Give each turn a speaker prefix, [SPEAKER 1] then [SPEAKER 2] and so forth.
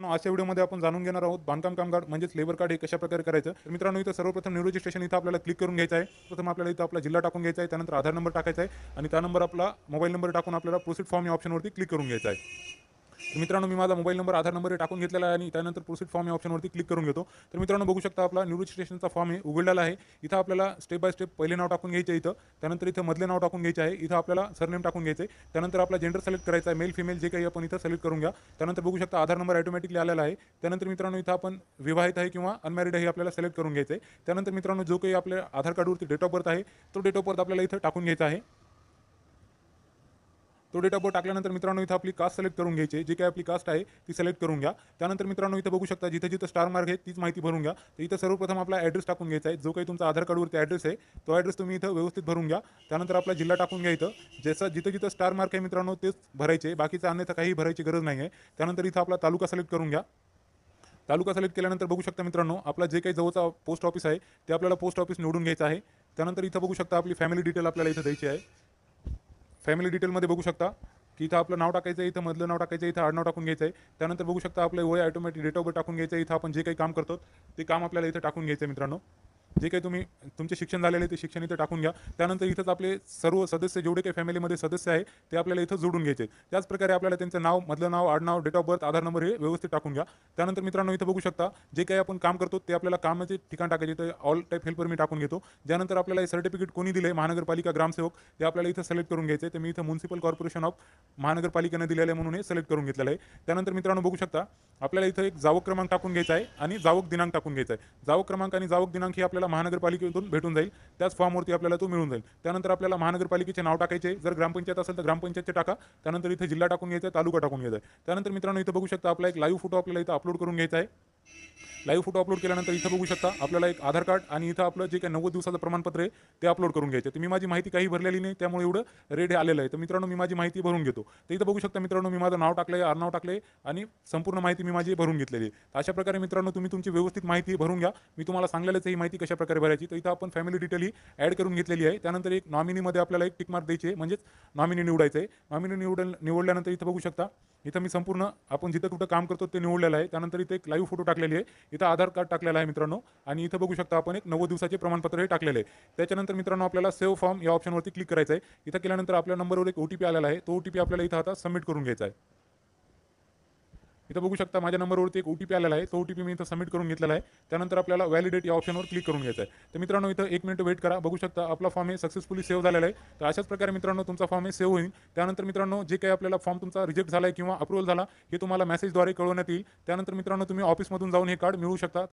[SPEAKER 1] आजच्या व्हिडिओमध्ये आपण जाणून घेणार आहोत बांधकाम कामगार म्हणजेच लेबर कार्ड हे कशा प्रकारे करायचं। तर मित्रांनो इथं सर्वप्रथम न्यू रजिस्ट्रेशन इथं आपल्याला क्लिक करून घ्यायचं आहे। प्रथम आपल्याला इथं आपला जिल्हा टाकून घ्यायचा आहे, त्यानंतर आधार नंबर टाकायचा आहे आणि त्यानंतर आपला मोबाईल नंबर टाकून आपल्याला प्रोसीड फॉर्म या ऑप्शनवरती क्लिक करून घ्यायचा आहे। तर मित्रांनो मी माझा मोबाईल नंबर आधार नंबर टाकून घेतलेला आहे आणि त्यानंतर प्रोसीड फॉर्म या ऑप्शनवरती क्लिक करून घेतो। तर मित्रांनो बघू शकता आपला न्यू रजिस्ट्रेशनचा फॉर्म आहे उघडलेला आहे। इथं आपल्याला स्टेप बाय स्टेप पहिले नाव टाकून घ्यायचे इथं, त्यानंतर इथं मधले नाव टाकून घ्यायचे आहे, इथं आपल्याला सरनेम टाकून घ्यायचे, त्यानंतर आपला जेंडर सिलेक्ट करायचा आहे, मेल फिमेल जे काही आपण इथं सिलेक्ट करून घ्या। त्यानंतर बघू शकता आधार नंबर ऑटोमॅटिकली आलेला आहे। त्यानंतर मित्रांनो इथं आपण विवाहित आहे किंवा अनमॅरिड आहे आपल्याला सिलेक्ट करून घ्यायचं आहे। त्यानंतर मित्रांनो जो काही आपल्या आधार कार्डवरती डेट ऑफ बर्थ आहे तो डेट ऑफ बर्थ आपल्याला इथं टाकून घ्यायचा आहे। तो डेट ऑफ बर्थ टाकल्यानंतर मित्रांनो इथं आपली कास्ट सिलेक्ट करून घ्यायची, जी काही आपली कास्ट आहे ती सिलेक्ट करून घ्या। त्यानंतर मित्रांनो इथं बघू शकता जिथं जिथं स्टार मार्क आहे तीच माहिती भरून घ्या। तर इथं सर्वप्रथम आपला ॲड्रेस टाकून घ्यायचा आहे, जो काही तुमचा आधार कार्डवरती ॲड्रेस आहे तो ॲड्रेस तुम्ही इथं व्यवस्थित भरून घ्या। त्यानंतर आपला जिल्हा टाकून घ्या, इथं जसं जिथं जिथं स्टार मार्क आहे मित्रांनो तेच भरायचे, बाकीचं अन्यथा काही भरायची गरज नाही आहे। त्यानंतर इथं आपला तालुका सिलेक्ट करून घ्या। तालुका सिलेक्ट केल्यानंतर बघू शकता मित्रांनो आपला जे काही जवळचा पोस्ट ऑफिस आहे ते आपल्याला पोस्ट ऑफिस निवडून घ्यायचं आहे। त्यानंतर इथं बघू शकता आपली फॅमिली डिटेल आपल्याला इथं द्यायची आहे। फॅमिली डिटेलमध्ये बघू शकता की इथं आपलं नाव टाकायचं आहे, इथं मधलं नाव टाकायचं आहे, इथं आडनाव टाकून घ्यायचं आहे। त्यानंतर बघू शकता आपलं वय ऑटोमॅटिक डेट ऑफ बर्थ टाकून घ्यायचं आहे, इथं आपण जे काही काम करतो ते काम आपल्याला इथं टाकून घ्यायचं आहे मित्रांनो। जे काही तुम्ही तुमचे शिक्षण झालेले ते शिक्षण इथं टाकून घ्या। त्यानंतर इथंच आपले सर्व सदस्य जेवढे काही फॅमिलीमध्ये सदस्य आहे ते आपल्याला इथं जोडून घ्यायचे। त्याच प्रकारे आपल्याला त्यांचं नाव, मधलं नाव, आडनाव, date of birth, Aadhaar number हे व्यवस्थित टाकून घ्या। त्यानंतर मित्रांनो इथं बघू शकता जे काही आपण काम करतो ते आपल्याला कामाचे ठिकाण टाकायचे, तर ऑल टाईप हेल्पर मी टाकून घेतो। त्यानंतर आपल्याला हे सर्टिफिकेट कोणी दिले, महानगरपालिका ग्रामसेवक, ते आपल्याला इथं सिलेक्ट करून घ्यायचे। तर मी इथं म्युनिसिपल कॉर्पोरेशन ऑफ महानगरपालिकेने दिलेलं आहे म्हणून हे सिलेक्ट करून घेतलेलं आहे। त्यानंतर मित्रांनो बघू शकता आपल्याला इथं एक जावक क्रमांक टाकून घ्यायचा आहे आणि जावक दिनांक टाकून घ्यायचा आहे। जावक क्रमांक आणि जावक दिनांक ही आपल्याला महानगरपालिकेतून भेटून जाईल, त्याच फॉर्मवरती आपल्याला तो मिळून जाईल। त्यानंतर आपल्याला महानगरपालिकेचे नाव टाकायचे, जर ग्रामपंचायत असेल तर ग्रामपंचायतचे टाका। त्यानंतर इथं जिल्हा टाकून घ्यायचा आहे, तालुका टाकून घ्यायचा आहे। त्यानंतर मित्रांनो इथं बघू शकता आपला एक लाईव्ह फोटो आपल्याला इथं अपलोड करून घ्यायचा आहे। लाईव्ह फोटो अपलोड केल्यानंतर इथं बघू शकता आपल्याला एक आधार कार्ड आणि इथं आपलं जे काही 90 दिवसाचं प्रमाणपत्र आहे ते अपलोड करून घ्यायचं। तर मी माझी माहिती काही भरलेली नाही त्यामुळे एवढं रेड हे आलेलं आहे। तर मित्रांनो मी माझी माहिती भरून घेतो। तर इथं बघू शकता मित्रांनो मी माझं नाव टाकलंय, आडनाव टाकलंय आणि संपूर्ण माहिती मी माझी भरून घेतलेली आहे। तर अशा प्रकारे मित्रांनो तुम्ही तुमची व्यवस्थित माहिती भरून घ्या। मी तुम्हाला सांगलेलंच ही माहिती कशा प्रकारे भरायची। तर इथं आपण फॅमिली डिटेल ही ॲड करून घेतलेली आहे। त्यानंतर एक नॉमिनीमध्ये आपल्याला एक टिक मार्क द्यायची आहे, म्हणजेच नॉमिनी निवडायचं आहे। नॉमिनी निवडल्यानंतर इथं बघू शकता इथं मी संपूर्ण आपण जिथं कुठं काम करतो ते निवडलेलं आहे। त्यानंतर इथे एक लाईव्ह फोटो टाकलेली आहे, इथं आधार कार्ड टाकलेलं आहे मित्रांनो आणि इथं बघू शकता आपण एक 90 दिवसाचे प्रमाणपत्र हे टाकलेलं आहे। त्याच्यानंतर मित्रांनो आपल्याला सेव्ह फॉर्म या ऑप्शनवरती क्लिक करायचं आहे। इथं केल्यानंतर आपल्या नंबरवर एक OTP आलेला आहे, तो OTP आपल्याला इथं आता सबमिट करून घ्यायचा आहे। इथं बघू शकता माझ्या नंबरवरती एक OTP आलेला आहे, तो OTP मी इथं सबमिट करून घेतलेला आहे। त्यानंतर आपल्याला व्हॅलिडेट या ऑप्शनवर क्लिक करून घ्यायचं आहे। तर मित्रांनो इथं 1 मिनिट वेट करा, बघू शकता आपला फॉर्म हे सक्सेसफुली सेव्ह झालेला आहे। तर अशाच प्रकारे मित्रांनो तुमचा फॉर्म हे सेव्ह होईल। त्यानंतर मित्रांनो जे काही आपल्याला फॉर्म तुमचा रिजेक्ट झाला आहे किंवा अप्रूव्हल झाला हे तुम्हाला मेसेजद्वारे कळवण्यात येईल। त्यानंतर मित्रांनो तुम्ही ऑफिसमधून जाऊन हे कार्ड मिळवू शकता।